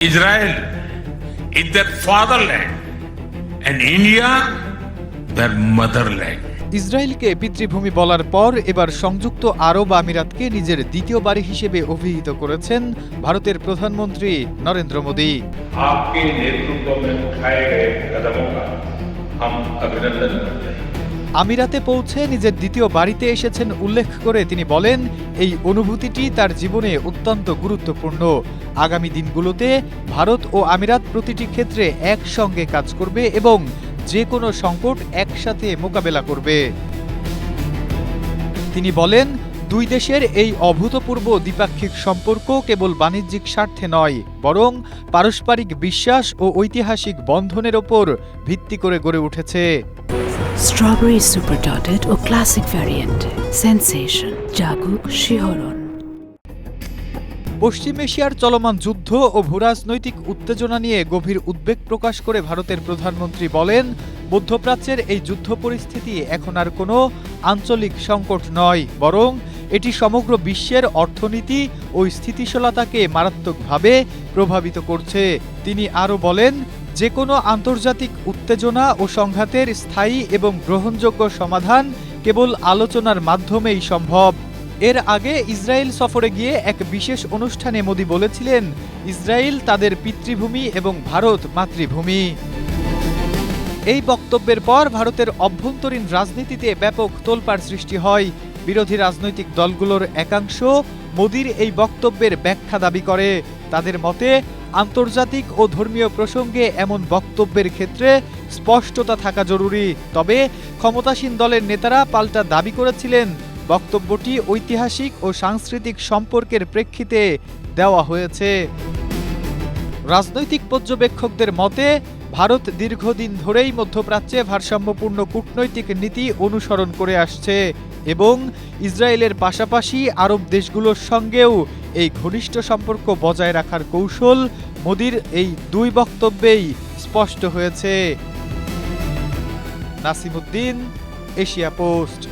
Israel is their fatherland and India their motherland. ইসরায়েলকে পিতৃভূমি বলার পর এবার সংযুক্ত আরব আমিরাতকে নিজের দ্বিতীয় বাড়ি হিসেবে অভিহিত করেছেন ভারতের প্রধানমন্ত্রী নরেন্দ্র মোদী। आपके नेतृत्व में उठाए गए कदमों का हम अभिनंदन करते हैं। আমিরাতে পৌঁছে নিজের দ্বিতীয় বাড়িতে এসেছেন উল্লেখ করে তিনি বলেন, এই অনুভূতিটি তার জীবনে অত্যন্ত গুরুত্বপূর্ণ। আগামী দিনগুলোতে ভারত ও আমিরাত প্রতিটি ক্ষেত্রে একসঙ্গে কাজ করবে এবং যে কোনো সংকট একসাথে মোকাবেলা করবে। তিনি বলেন, দুই দেশের এই অভূতপূর্ব দ্বিপাক্ষিক সম্পর্ক কেবল বাণিজ্যিক স্বার্থে নয়, বরং পারস্পরিক বিশ্বাস ও ঐতিহাসিক বন্ধনের ওপর ভিত্তি করে গড়ে উঠেছে। স্ট্রবেরি সুপার ডটেড ও ক্লাসিক ভ্যারিয়েন্ট সেন্সেশন জাগুক শিহরণ। পশ্চিম এশিয়ার চলমান যুদ্ধ ও ভূরাজনৈতিক উত্তেজনা নিয়ে গভীর উদ্বেগ প্রকাশ করে ভারতের প্রধানমন্ত্রী বলেন, মধ্যপ্রাচ্যের এই যুদ্ধ পরিস্থিতি এখন আর কোনো আঞ্চলিক সংকট নয়, বরং এটি সমগ্র বিশ্বের অর্থনীতি ও স্থিতিশীলতাকে মারাত্মকভাবে প্রভাবিত করছে। তিনি আরও বলেন, যে কোনো আন্তর্জাতিক উত্তেজনা ও সংঘাতের স্থায়ী এবং গ্রহণযোগ্য সমাধান কেবল আলোচনার মাধ্যমেই সম্ভব। এর আগে ইসরায়েল সফরে গিয়ে এক বিশেষ অনুষ্ঠানে মোদি বলেছিলেন, ইসরায়েল তাদের পিতৃভূমি এবং ভারত মাতৃভূমি। এই বক্তব্যের পর ভারতের অভ্যন্তরীণ রাজনীতিতে ব্যাপক তোলপাড় সৃষ্টি হয়। বিরোধী রাজনৈতিক দলগুলোর একাংশ মোদির এই বক্তব্যের ব্যাখ্যা দাবি করে। তাদের মতে, আন্তর্জাতিক ও ধর্মীয় প্রসঙ্গে এমন বক্তব্যের ক্ষেত্রে স্পষ্টতা থাকা জরুরি। তবে ক্ষমতাসীন দলের নেতারা পাল্টা দাবি করেছিলেন, বক্তব্যটি ঐতিহাসিক ও সাংস্কৃতিক সম্পর্কের প্রেক্ষিতে দেওয়া হয়েছে। রাজনৈতিক পর্যবেক্ষকদের মতে, ভারত দীর্ঘদিন ধরেই মধ্যপ্রাচ্যে ভারসাম্যপূর্ণ কূটনৈতিক নীতি অনুসরণ করে আসছে এবং ইসরায়েলের পাশাপাশি আরব দেশগুলোর সঙ্গেও এই ঘনিষ্ঠ সম্পর্ক বজায় রাখার কৌশল মোদির এই দুই বক্তব্যেই স্পষ্ট হয়েছে। Nasimuddin, Asia post.